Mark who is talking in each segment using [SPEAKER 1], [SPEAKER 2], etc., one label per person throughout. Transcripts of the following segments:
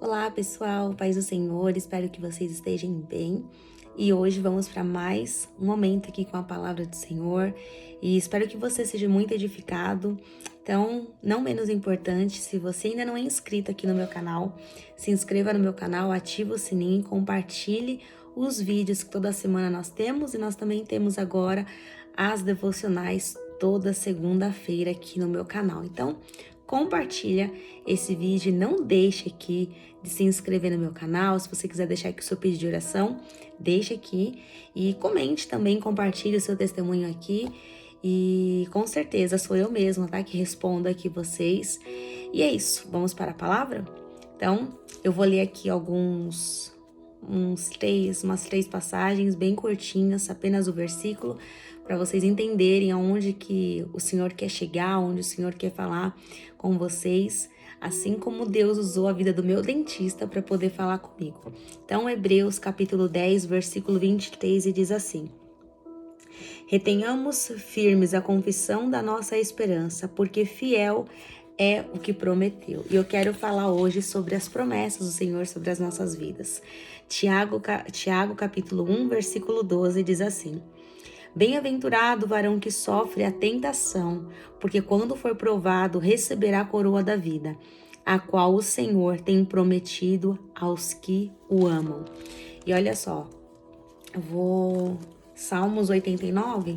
[SPEAKER 1] Olá pessoal, paz do Senhor, espero que vocês estejam bem. E hoje vamos para mais um momento aqui com a palavra do Senhor e espero que você seja muito edificado. Então, não menos importante, se você ainda não é inscrito aqui no meu canal, se inscreva no meu canal, ative o sininho, compartilhe os vídeos que toda semana nós temos e nós também temos agora as devocionais toda segunda-feira aqui no meu canal. Então, compartilha esse vídeo, não deixe aqui de se inscrever no meu canal. Se você quiser deixar aqui o seu pedido de oração, deixe aqui e comente também, compartilhe o seu testemunho aqui. E com certeza sou eu mesma, tá? Que respondo aqui vocês. E é isso, vamos para a palavra? Então, eu vou ler aqui umas três passagens bem curtinhas, apenas o versículo, para vocês entenderem aonde que o Senhor quer chegar, onde o Senhor quer falar com vocês, assim como Deus usou a vida do meu dentista para poder falar comigo. Então, Hebreus capítulo 10, versículo 23, e diz assim: Retenhamos firmes a confissão da nossa esperança, porque fiel é o que prometeu. E eu quero falar hoje sobre as promessas do Senhor sobre as nossas vidas. Tiago capítulo 1, versículo 12 diz assim: Bem-aventurado o varão que sofre a tentação, porque quando for provado, receberá a coroa da vida, a qual o Senhor tem prometido aos que o amam. E olha só, eu vou... Salmos 89,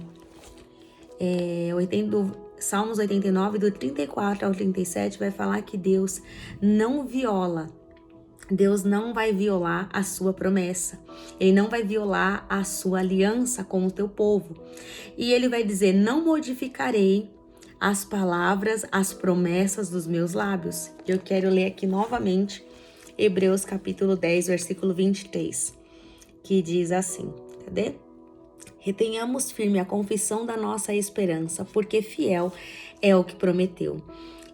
[SPEAKER 1] Salmos 89, do 34 ao 37, vai falar que Deus não vai violar a sua promessa. Ele não vai violar a sua aliança com o teu povo. E ele vai dizer: não modificarei as palavras, as promessas dos meus lábios. Eu quero ler aqui novamente Hebreus capítulo 10, versículo 23, que diz assim, cadê? Retenhamos firme a confissão da nossa esperança, porque fiel é o que prometeu.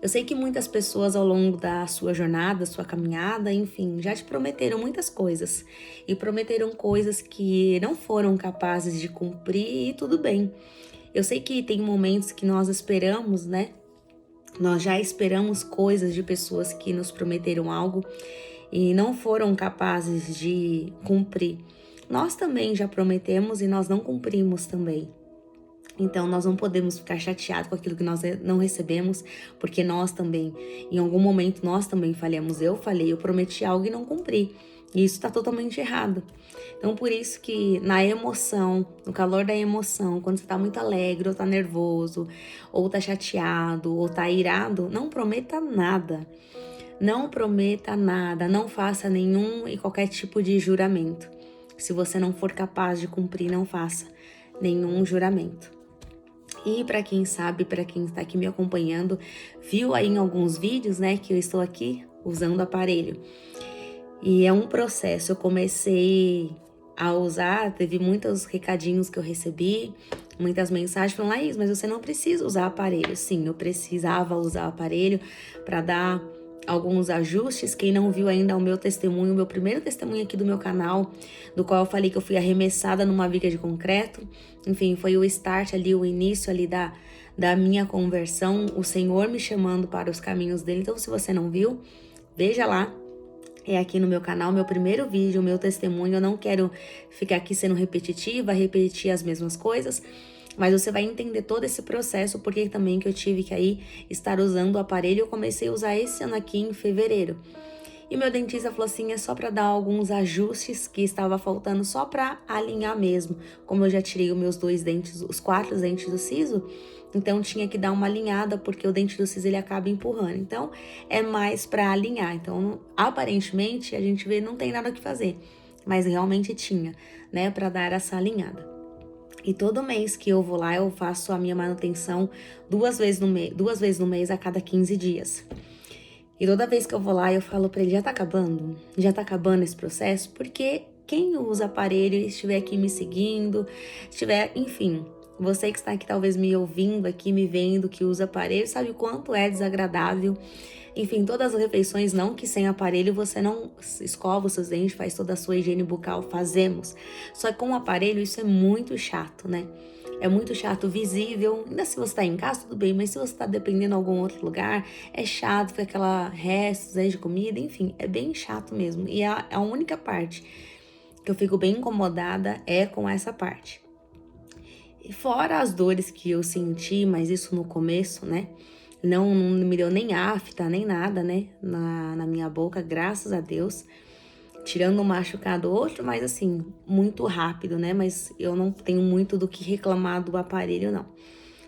[SPEAKER 1] Eu sei que muitas pessoas ao longo da sua jornada, sua caminhada, enfim, já te prometeram muitas coisas. E prometeram coisas que não foram capazes de cumprir e tudo bem. Eu sei que tem momentos que nós esperamos, né? Nós já esperamos coisas de pessoas que nos prometeram algo e não foram capazes de cumprir. Nós também já prometemos e nós não cumprimos também. Então, nós não podemos ficar chateados com aquilo que nós não recebemos, porque nós também, em algum momento, nós também falhamos. Eu falhei, eu prometi algo e não cumpri. E isso está totalmente errado. Então, por isso que na emoção, no calor da emoção, quando você está muito alegre, ou está nervoso, ou está chateado, ou está irado, não prometa nada. Não prometa nada, não faça nenhum e qualquer tipo de juramento. Se você não for capaz de cumprir, não faça nenhum juramento. E para quem sabe, para quem está aqui me acompanhando, viu aí em alguns vídeos, né, que eu estou aqui usando o aparelho. E é um processo, eu comecei a usar, teve muitos recadinhos que eu recebi, muitas mensagens falando: Laís, mas você não precisa usar aparelho. Sim, eu precisava usar o aparelho para dar alguns ajustes. Quem não viu ainda o meu testemunho, o meu primeiro testemunho aqui do meu canal, do qual eu falei que eu fui arremessada numa viga de concreto, enfim, foi o start ali, o início ali da minha conversão, o Senhor me chamando para os caminhos dele. Então, se você não viu, veja lá, é aqui no meu canal, meu primeiro vídeo, o meu testemunho. Eu não quero ficar aqui sendo repetitiva, repetir as mesmas coisas, mas você vai entender todo esse processo, porque também que eu tive que aí estar usando o aparelho. Eu comecei a usar esse ano aqui em fevereiro. E meu dentista falou assim, é só para dar alguns ajustes que estava faltando, só para alinhar mesmo. Como eu já tirei os meus 2 dentes, os 4 dentes do siso, então tinha que dar uma alinhada, porque o dente do siso ele acaba empurrando. Então é mais para alinhar. Então aparentemente a gente vê não tem nada o que fazer, mas realmente tinha, né, para dar essa alinhada. E todo mês que eu vou lá, eu faço a minha manutenção 2 vezes no mês a cada 15 dias. E toda vez que eu vou lá, eu falo pra ele: já tá acabando? Já tá acabando esse processo? Porque quem usa aparelho e estiver aqui me seguindo, enfim, você que está aqui talvez me ouvindo aqui, me vendo, que usa aparelho, sabe o quanto é desagradável. Enfim, todas as refeições, não que sem aparelho você não escova os seus dentes, faz toda a sua higiene bucal, fazemos. Só que com o aparelho isso é muito chato, né? é muito chato visível. Ainda se você tá em casa, tudo bem, mas se você tá dependendo de algum outro lugar, é chato, fica aquela restos aí de comida, enfim, é bem chato mesmo. E a única parte que eu fico bem incomodada é com essa parte. E fora as dores que eu senti, mas isso no começo, né? Não me deu nem afta, nem nada, né? Na minha boca, graças a Deus. Tirando um machucado outro, mas assim, muito rápido, né? Mas eu não tenho muito do que reclamar do aparelho, não.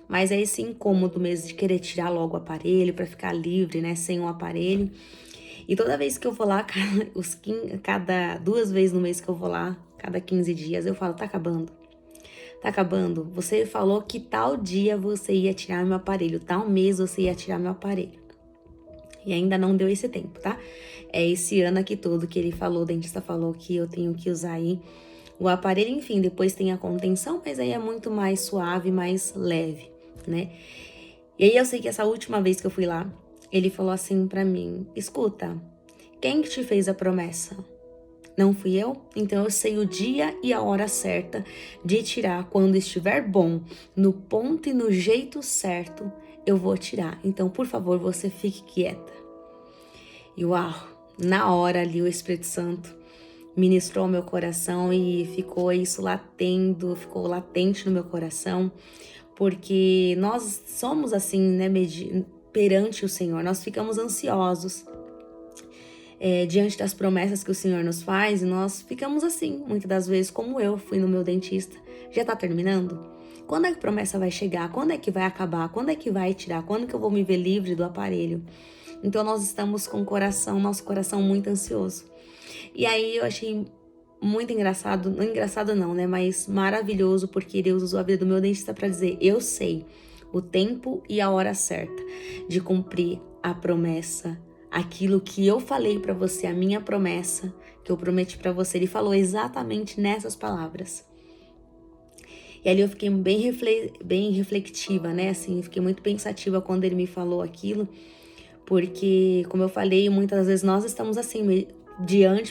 [SPEAKER 1] Mas é esse incômodo mesmo de querer tirar logo o aparelho para ficar livre, né? Sem o aparelho. E toda vez que eu vou lá, cada 2 vezes no mês que eu vou lá, cada 15 dias, eu falo, tá acabando. Tá acabando. Você falou que tal dia você ia tirar meu aparelho, tal mês você ia tirar meu aparelho. E ainda não deu esse tempo, tá? É esse ano aqui todo que ele falou, o dentista falou que eu tenho que usar aí o aparelho. Enfim, depois tem a contenção, mas aí é muito mais suave, mais leve, né? E aí eu sei que essa última vez que eu fui lá, ele falou assim pra mim, escuta, quem que te fez a promessa? Não fui eu? Então eu sei o dia e a hora certa de tirar. Quando estiver bom, no ponto e no jeito certo, eu vou tirar. Então, por favor, você fique quieta. E uau, na hora ali o Espírito Santo ministrou meu coração e ficou isso latendo, ficou latente no meu coração, porque nós somos assim, né, perante o Senhor, nós ficamos ansiosos diante das promessas que o Senhor nos faz e nós ficamos assim, muitas das vezes, como eu fui no meu dentista. Já tá terminando? Quando é que a promessa vai chegar? Quando é que vai acabar? Quando é que vai tirar? Quando que eu vou me ver livre do aparelho? Então nós estamos com nosso coração muito ansioso. E aí eu achei muito engraçado, não engraçado não, né? Mas maravilhoso, porque Deus usou a vida do meu dentista para dizer, eu sei o tempo e a hora certa de cumprir a promessa, aquilo que eu falei para você, a minha promessa, que eu prometi para você. Ele falou exatamente nessas palavras. E ali eu fiquei bem reflexiva, né? Assim, fiquei muito pensativa quando ele me falou aquilo, porque, como eu falei, muitas das vezes nós estamos assim,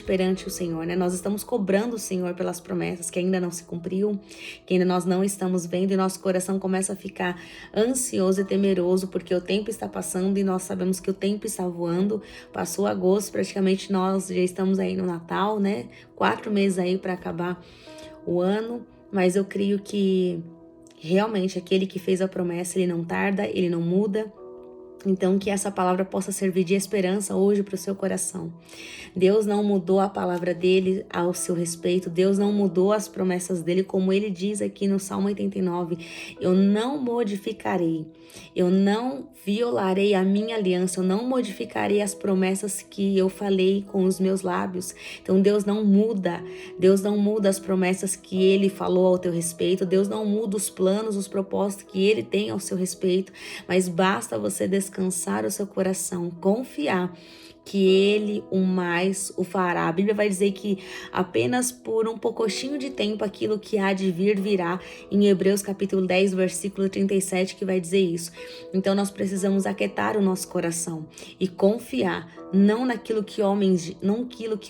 [SPEAKER 1] perante o Senhor, né? Nós estamos cobrando o Senhor pelas promessas que ainda não se cumpriu, que ainda nós não estamos vendo, e nosso coração começa a ficar ansioso e temeroso, porque o tempo está passando e nós sabemos que o tempo está voando. Passou agosto, praticamente nós já estamos aí no Natal, né? 4 meses aí para acabar o ano, mas eu creio que realmente aquele que fez a promessa, ele não tarda, ele não muda. Então, que essa palavra possa servir de esperança hoje para o seu coração. Deus não mudou a palavra dele ao seu respeito. Deus não mudou as promessas dele, como ele diz aqui no Salmo 89. Eu não modificarei. Eu não violarei a minha aliança. Eu não modificarei as promessas que eu falei com os meus lábios. Então, Deus não muda. Deus não muda as promessas que ele falou ao teu respeito. Deus não muda os planos, os propósitos que ele tem ao seu respeito. Mas basta você descansar o seu coração, confiar que ele o mais o fará. A Bíblia vai dizer que apenas por um pouquinho de tempo aquilo que há de vir virá, em Hebreus capítulo 10, versículo 37, que vai dizer isso. Então nós precisamos aquietar o nosso coração e confiar não naquilo que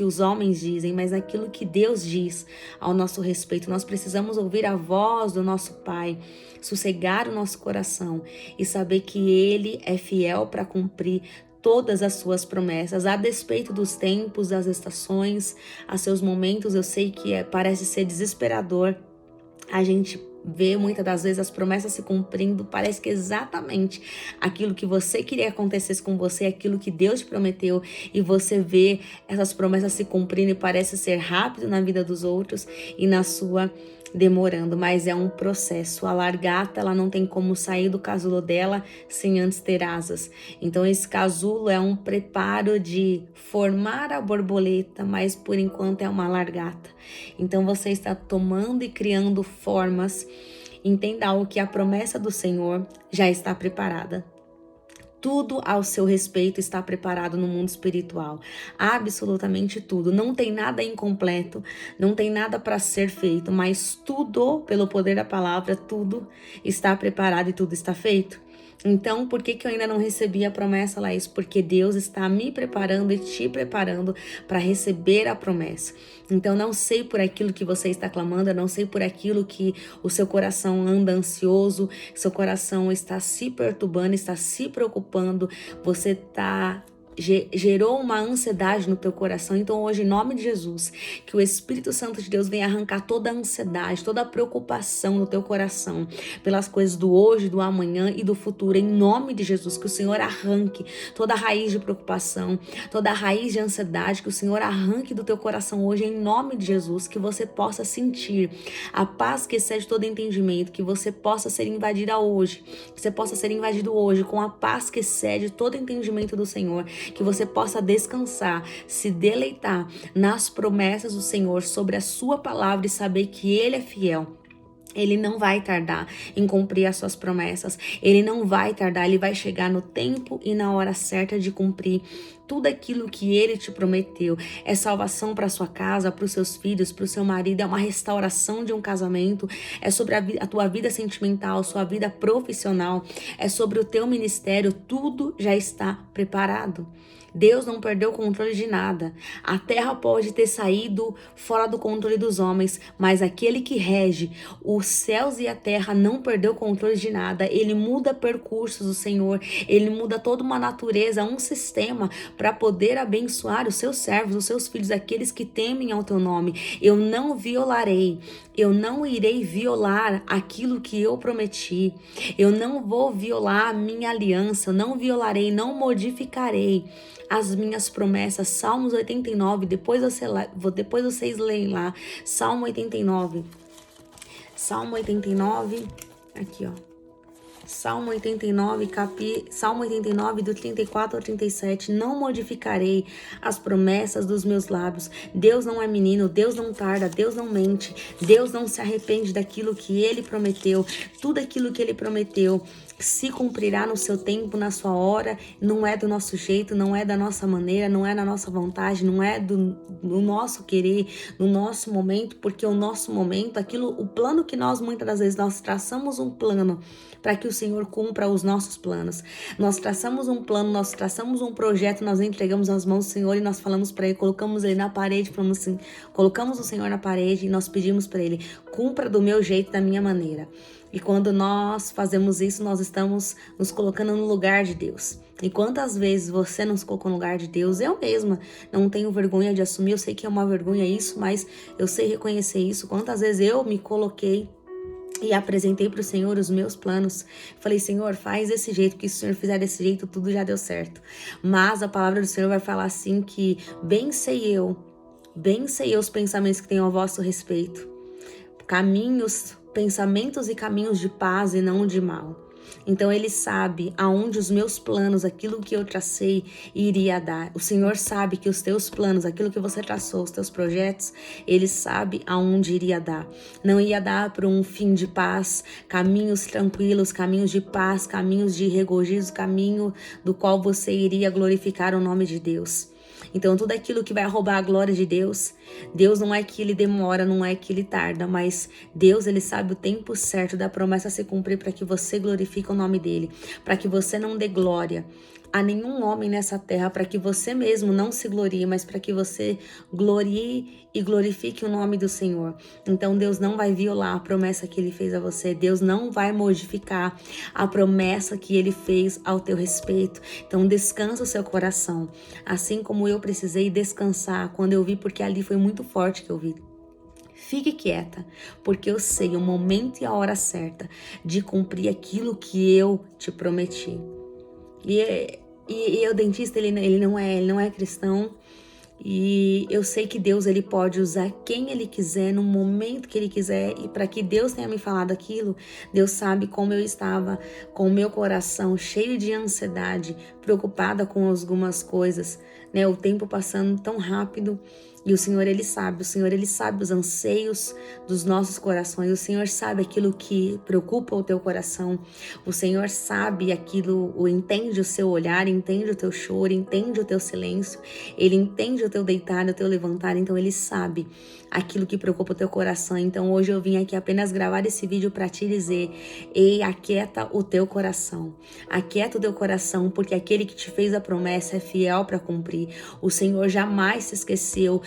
[SPEAKER 1] os homens dizem, mas naquilo que Deus diz ao nosso respeito. Nós precisamos ouvir a voz do nosso Pai, sossegar o nosso coração e saber que ele é fiel para cumprir todas as suas promessas, a despeito dos tempos, das estações, a seus momentos. Eu sei que parece ser desesperador a gente vê muitas das vezes as promessas se cumprindo, parece que exatamente aquilo que você queria que acontecesse com você, aquilo que Deus te prometeu, e você vê essas promessas se cumprindo e parece ser rápido na vida dos outros e na sua demorando, mas é um processo. A largata, ela não tem como sair do casulo dela sem antes ter asas. Então esse casulo é um preparo de formar a borboleta, mas por enquanto é uma largata. Então você está tomando e criando formas. Entenda algo, que a promessa do Senhor já está preparada. Tudo ao seu respeito está preparado no mundo espiritual. Absolutamente tudo. Não tem nada incompleto, não tem nada para ser feito, mas tudo, pelo poder da palavra, tudo está preparado e tudo está feito. Então, por que eu ainda não recebi a promessa, Laís? Porque Deus está me preparando e te preparando para receber a promessa. Então, não sei por aquilo que você está clamando, eu não sei por aquilo que o seu coração anda ansioso, seu coração está se perturbando, está se preocupando, você está gerou uma ansiedade no teu coração. Então hoje, em nome de Jesus, que o Espírito Santo de Deus venha arrancar toda a ansiedade, toda a preocupação no teu coração pelas coisas do hoje, do amanhã e do futuro, em nome de Jesus, que o Senhor arranque toda a raiz de preocupação, toda a raiz de ansiedade, que o Senhor arranque do teu coração hoje, em nome de Jesus, que você possa sentir a paz que excede todo entendimento, que você possa ser invadida hoje, que você possa ser invadido hoje com a paz que excede todo entendimento do Senhor, que você possa descansar, se deleitar nas promessas do Senhor sobre a sua palavra e saber que Ele é fiel. Ele não vai tardar em cumprir as suas promessas. Ele não vai tardar, ele vai chegar no tempo e na hora certa de cumprir tudo aquilo que ele te prometeu. É salvação para sua casa, para os seus filhos, para o seu marido, é uma restauração de um casamento, é sobre a tua vida sentimental, sua vida profissional, é sobre o teu ministério, tudo já está preparado. Deus não perdeu o controle de nada. A terra pode ter saído fora do controle dos homens, mas aquele que rege os céus e a terra não perdeu o controle de nada. Ele muda percursos, o Senhor. Ele muda toda uma natureza, um sistema para poder abençoar os seus servos, os seus filhos, aqueles que temem ao teu nome. Eu não violarei, eu não irei violar aquilo que eu prometi. Eu não vou violar a minha aliança, eu não violarei, não modificarei as minhas promessas. Salmos 89, depois vocês leem lá, Salmo 89, aqui ó, Salmo 89, Salmo 89 do 34 ao 37, não modificarei as promessas dos meus lábios. Deus não é menino, Deus não tarda, Deus não mente, Deus não se arrepende daquilo que Ele prometeu. Tudo aquilo que Ele prometeu se cumprirá no seu tempo, na sua hora. Não é do nosso jeito, não é da nossa maneira, não é na nossa vontade, não é do nosso querer, no nosso momento, porque o nosso momento, o plano que nós muitas das vezes nós traçamos um plano para que o Senhor cumpra os nossos planos. Nós traçamos um plano, nós traçamos um projeto, nós entregamos nas mãos do Senhor e nós falamos para Ele, colocamos Ele na parede, falamos assim, colocamos o Senhor na parede e nós pedimos para Ele, cumpra do meu jeito, da minha maneira. E quando nós fazemos isso, nós estamos nos colocando no lugar de Deus. E quantas vezes você não se colocou no lugar de Deus? Eu mesma não tenho vergonha de assumir, eu sei que é uma vergonha isso, mas eu sei reconhecer isso. Quantas vezes eu me coloquei e apresentei para o Senhor os meus planos. Falei, Senhor, faz desse jeito, que se o Senhor fizer desse jeito, tudo já deu certo. Mas a palavra do Senhor vai falar assim que bem sei eu os pensamentos que tenho a vosso respeito. Pensamentos e caminhos de paz e não de mal. Então Ele sabe aonde os meus planos, aquilo que eu tracei, iria dar. O Senhor sabe que os teus planos, aquilo que você traçou, os teus projetos, Ele sabe aonde iria dar. Não ia dar para um fim de paz, caminhos tranquilos, caminhos de paz, caminhos de regozijo, caminho do qual você iria glorificar o nome de Deus. Então, tudo aquilo que vai roubar a glória de Deus, Deus não é que Ele demora, não é que Ele tarda, mas Deus, Ele sabe o tempo certo da promessa se cumprir para que você glorifique o nome dEle, para que você não dê glória a nenhum homem nessa terra, para que você mesmo não se glorie, mas para que você glorie e glorifique o nome do Senhor. Então Deus não vai violar a promessa que Ele fez a você, Deus não vai modificar a promessa que Ele fez ao teu respeito. Então descansa o seu coração, assim como eu precisei descansar quando eu vi, porque ali foi muito forte que eu vi. Fique quieta, porque eu sei o momento e a hora certa de cumprir aquilo que eu te prometi. E o dentista, ele não é cristão, e eu sei que Deus, Ele pode usar quem Ele quiser, no momento que Ele quiser, e para que Deus tenha me falado aquilo, Deus sabe como eu estava com o meu coração cheio de ansiedade, preocupada com algumas coisas. né? O tempo passando tão rápido. E o Senhor, Ele sabe os anseios dos nossos corações. O Senhor sabe aquilo que preocupa o teu coração. O Senhor sabe aquilo, entende o seu olhar, entende o teu choro, entende o teu silêncio. Ele entende o teu deitar, o teu levantar. Então Ele sabe aquilo que preocupa o teu coração. Então hoje eu vim aqui apenas gravar esse vídeo para te dizer: ei, aquieta o teu coração. Aquieta o teu coração, porque aquele que te fez a promessa é fiel para cumprir. O Senhor jamais se esqueceu.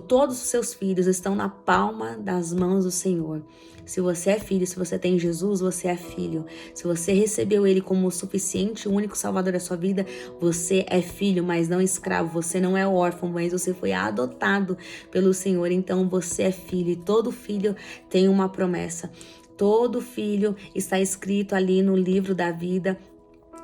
[SPEAKER 1] Todos os seus filhos estão na palma das mãos do Senhor. Se você é filho, se você tem Jesus, você é filho. Se você recebeu Ele como o suficiente, o único salvador da sua vida, você é filho, mas não escravo. Você não é órfão, mas você foi adotado pelo Senhor. Então você é filho, e todo filho tem uma promessa. Todo filho está escrito ali no livro da vida.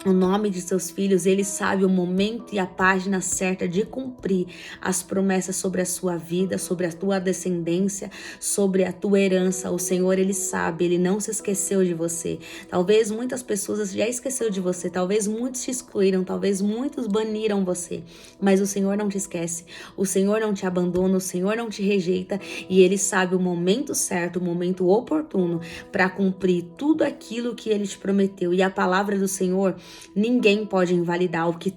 [SPEAKER 1] O nome de seus filhos, Ele sabe o momento e a página certa de cumprir as promessas sobre a sua vida, sobre a tua descendência, sobre a tua herança. O Senhor, Ele sabe, Ele não se esqueceu de você. Talvez muitas pessoas já esqueceu de você, talvez muitos te excluíram, talvez muitos baniram você, mas o Senhor não te esquece, o Senhor não te abandona, o Senhor não te rejeita, e Ele sabe o momento certo, o momento oportuno para cumprir tudo aquilo que Ele te prometeu. E a palavra do Senhor, ninguém pode invalidar. O que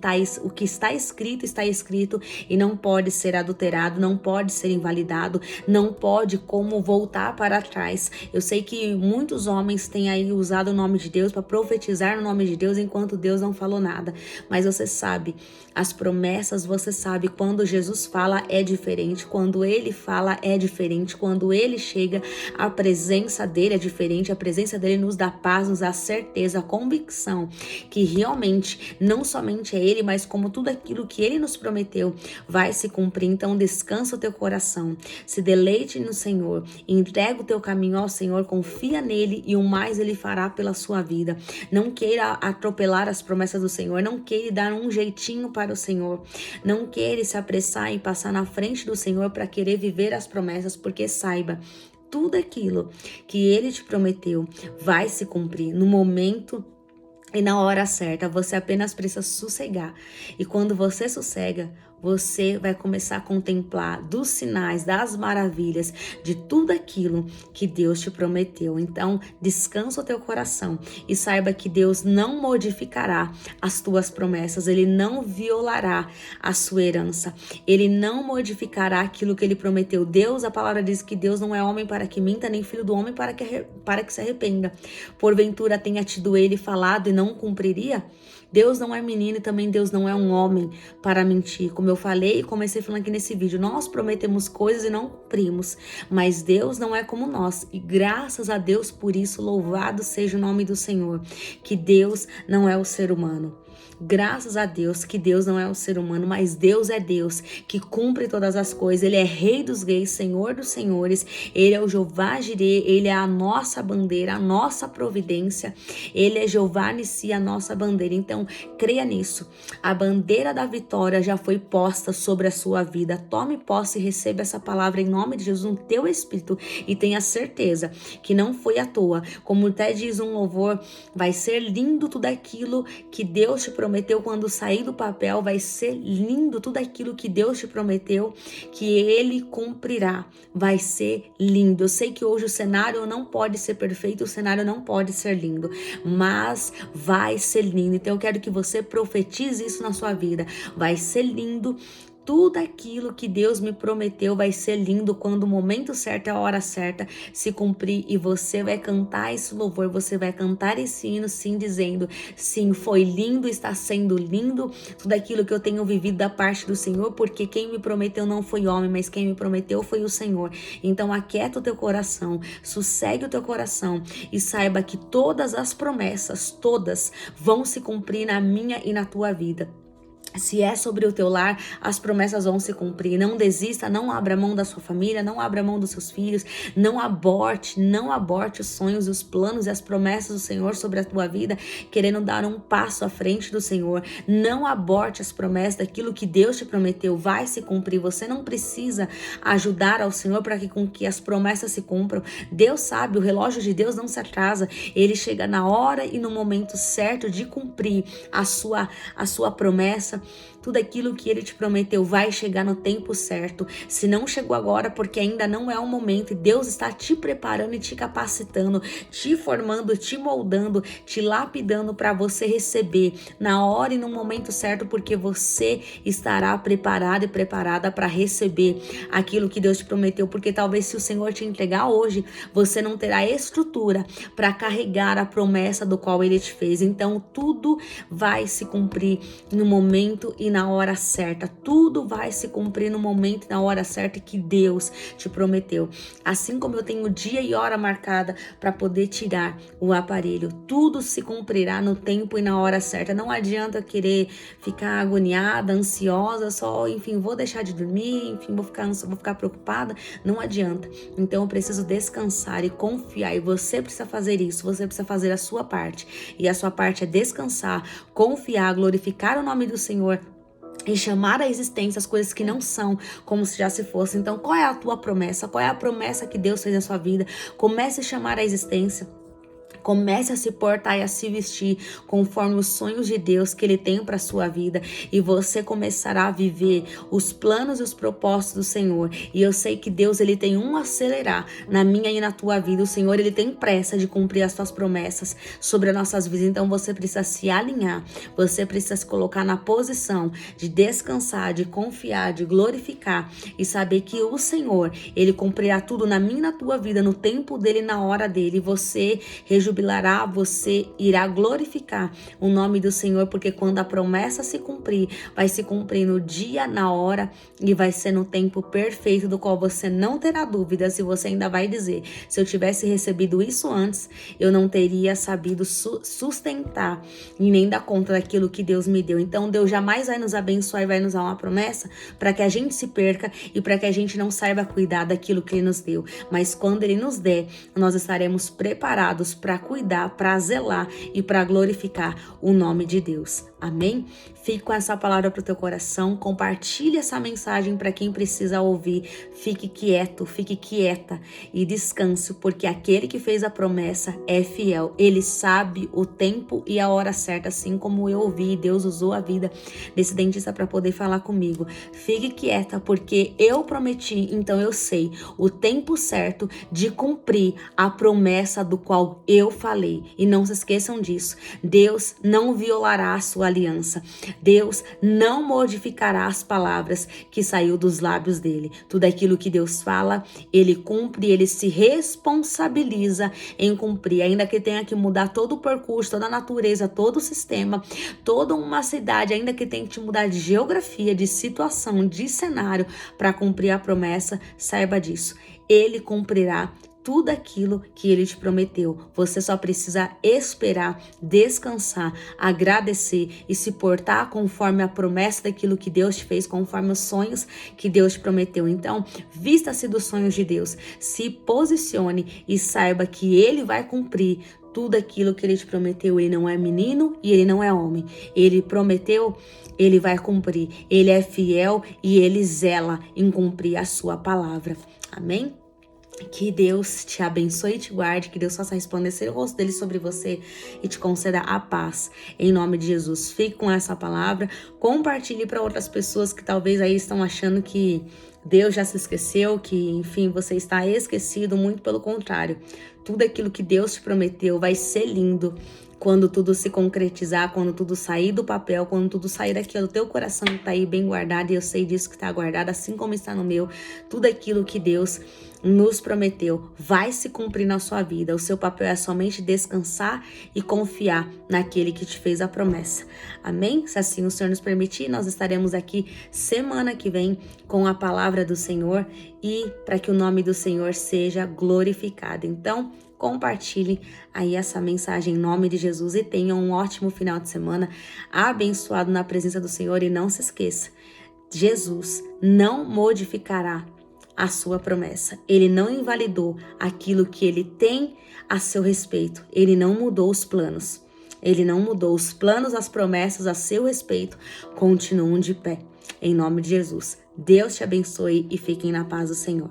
[SPEAKER 1] está escrito e não pode ser adulterado, não pode ser invalidado, não pode como voltar para trás. Eu sei que muitos homens têm aí usado o nome de Deus para profetizar no nome de Deus enquanto Deus não falou nada, mas você sabe, as promessas, você sabe, quando Jesus fala é diferente, quando Ele fala é diferente, quando Ele chega, a presença dele é diferente, a presença dele nos dá paz, nos dá certeza, a convicção que realmente, não somente é Ele, mas como tudo aquilo que Ele nos prometeu vai se cumprir. Então descansa o teu coração, se deleite no Senhor, entrega o teu caminho ao Senhor, confia nele e o mais Ele fará pela sua vida. Não queira atropelar as promessas do Senhor, não queira dar um jeitinho para o Senhor, não queira se apressar e passar na frente do Senhor para querer viver as promessas, porque saiba, tudo aquilo que Ele te prometeu vai se cumprir no momento e na hora certa. Você apenas precisa sossegar. E quando você sossega, você vai começar a contemplar dos sinais, das maravilhas, de tudo aquilo que Deus te prometeu. Então, descansa o teu coração e saiba que Deus não modificará as tuas promessas, Ele não violará a sua herança, Ele não modificará aquilo que Ele prometeu. Deus, a palavra diz que Deus não é homem para que minta, nem filho do homem para que se arrependa. Porventura tenha tido Ele falado e não cumpriria? Deus não é menino e também Deus não é um homem para mentir. Como eu falei e comecei falando aqui nesse vídeo, nós prometemos coisas e não cumprimos, mas Deus não é como nós, e graças a Deus por isso, louvado seja o nome do Senhor, que Deus não é o ser humano. Graças a Deus que Deus não é o ser humano, mas Deus é Deus que cumpre todas as coisas. Ele é Rei dos reis, Senhor dos senhores. Ele é o Jeová Jireh, Ele é a nossa bandeira, a nossa providência. Ele é Jeová Nissi, a nossa bandeira. Então, creia nisso. A bandeira da vitória já foi posta sobre a sua vida. Tome posse e receba essa palavra em nome de Jesus no teu espírito e tenha certeza que não foi à toa. Como até diz um louvor, vai ser lindo tudo aquilo que Deus te prometeu quando sair do papel, vai ser lindo tudo aquilo que Deus te prometeu, que Ele cumprirá, vai ser lindo. Eu sei que hoje o cenário não pode ser perfeito, o cenário não pode ser lindo, mas vai ser lindo. Então eu quero que você profetize isso na sua vida, vai ser lindo. Tudo aquilo que Deus me prometeu vai ser lindo quando o momento certo, a hora certa se cumprir, e você vai cantar esse louvor, você vai cantar esse hino, sim, dizendo, sim, foi lindo, está sendo lindo, tudo aquilo que eu tenho vivido da parte do Senhor, porque quem me prometeu não foi homem, mas quem me prometeu foi o Senhor. Então aquieta o teu coração, sossegue o teu coração e saiba que todas as promessas, todas vão se cumprir na minha e na tua vida. Se é sobre o teu lar, as promessas vão se cumprir. Não desista, não abra mão da sua família, não abra mão dos seus filhos, não aborte os sonhos, os planos e as promessas do Senhor sobre a tua vida, querendo dar um passo à frente do Senhor. Não aborte as promessas daquilo que Deus te prometeu, vai se cumprir. Você não precisa ajudar ao Senhor para que com que as promessas se cumpram. Deus sabe, o relógio de Deus não se atrasa, Ele chega na hora e no momento certo de cumprir a sua promessa. tudo aquilo que Ele te prometeu vai chegar no tempo certo. Se não chegou agora, porque ainda não é o momento, e Deus está te preparando e te capacitando, te formando, te moldando, te lapidando para você receber na hora e no momento certo, porque você estará preparado e preparada para receber aquilo que Deus te prometeu, porque talvez se o Senhor te entregar hoje, você não terá estrutura para carregar a promessa do qual Ele te fez. Então tudo vai se cumprir no momento e na hora certa. Tudo vai se cumprir no momento e na hora certa que Deus te prometeu. Assim como eu tenho dia e hora marcada para poder tirar o aparelho, tudo se cumprirá no tempo e na hora certa. Não adianta querer ficar agoniada, ansiosa, só, enfim, vou deixar de dormir, enfim, vou ficar preocupada. Não adianta. Então eu preciso descansar e confiar, e você precisa fazer isso, você precisa fazer a sua parte. E a sua parte é descansar, confiar, glorificar o nome do Senhor e chamar à existência as coisas que não são como se já se fossem. Então, qual é a tua promessa? Qual é a promessa que Deus fez na sua vida? Comece a chamar à existência. Comece a se portar e a se vestir conforme os sonhos de Deus que Ele tem para a sua vida, e você começará a viver os planos e os propósitos do Senhor. E eu sei que Deus, Ele tem um acelerar na minha e na tua vida. O Senhor, Ele tem pressa de cumprir as suas promessas sobre as nossas vidas. Então você precisa se alinhar, você precisa se colocar na posição de descansar, de confiar, de glorificar e saber que o Senhor, Ele cumprirá tudo na minha e na tua vida, no tempo dEle, na hora dEle. E você rejubilará, você irá glorificar o nome do Senhor, porque quando a promessa se cumprir, vai se cumprir no dia, na hora, e vai ser no tempo perfeito, do qual você não terá dúvidas. E você ainda vai dizer: se eu tivesse recebido isso antes, eu não teria sabido sustentar e nem dar conta daquilo que Deus me deu. Então Deus jamais vai nos abençoar e vai nos dar uma promessa para que a gente se perca e para que a gente não saiba cuidar daquilo que Ele nos deu. Mas quando Ele nos der, nós estaremos preparados para cuidar, para zelar e para glorificar o nome de Deus. Amém? Fique com essa palavra para o teu coração, compartilhe essa mensagem para quem precisa ouvir. Fique quieto, fique quieta e descanse, porque aquele que fez a promessa é fiel. Ele sabe o tempo e a hora certa, assim como eu ouvi. Deus usou a vida desse dentista para poder falar comigo. Fique quieta, porque eu prometi, então eu sei o tempo certo de cumprir a promessa do qual eu falei. E não se esqueçam disso. Deus não violará a sua aliança. Deus não modificará as palavras que saiu dos lábios dele. Tudo aquilo que Deus fala, Ele cumpre, Ele se responsabiliza em cumprir. Ainda que tenha que mudar todo o percurso, toda a natureza, todo o sistema, toda uma cidade, ainda que tenha que mudar de geografia, de situação, de cenário para cumprir a promessa, saiba disso. Ele cumprirá tudo aquilo que Ele te prometeu. Você só precisa esperar, descansar, agradecer e se portar conforme a promessa daquilo que Deus te fez, conforme os sonhos que Deus te prometeu. Então, vista-se dos sonhos de Deus, se posicione e saiba que Ele vai cumprir tudo aquilo que Ele te prometeu. Ele não é menino e Ele não é homem. Ele prometeu, Ele vai cumprir. Ele é fiel e Ele zela em cumprir a sua palavra. Amém? Que Deus te abençoe e te guarde, que Deus faça resplandecer o rosto dele sobre você e te conceda a paz, em nome de Jesus. Fique com essa palavra, compartilhe para outras pessoas que talvez aí estão achando que Deus já se esqueceu, que enfim, você está esquecido. Muito pelo contrário, tudo aquilo que Deus te prometeu vai ser lindo quando tudo se concretizar, quando tudo sair do papel, quando tudo sair daquilo. O teu coração está aí bem guardado, e eu sei disso que está guardado, assim como está no meu. Tudo aquilo que Deus nos prometeu vai se cumprir na sua vida. O seu papel é somente descansar e confiar naquele que te fez a promessa. Amém? Se assim o Senhor nos permitir, nós estaremos aqui semana que vem com a palavra do Senhor, e para que o nome do Senhor seja glorificado. Então, compartilhe aí essa mensagem em nome de Jesus e tenha um ótimo final de semana abençoado na presença do Senhor. E não se esqueça, Jesus não modificará a sua promessa. Ele não invalidou aquilo que Ele tem a seu respeito. Ele não mudou os planos. Ele não mudou os planos, as promessas a seu respeito continuam de pé. Em nome de Jesus, Deus te abençoe e fiquem na paz do Senhor.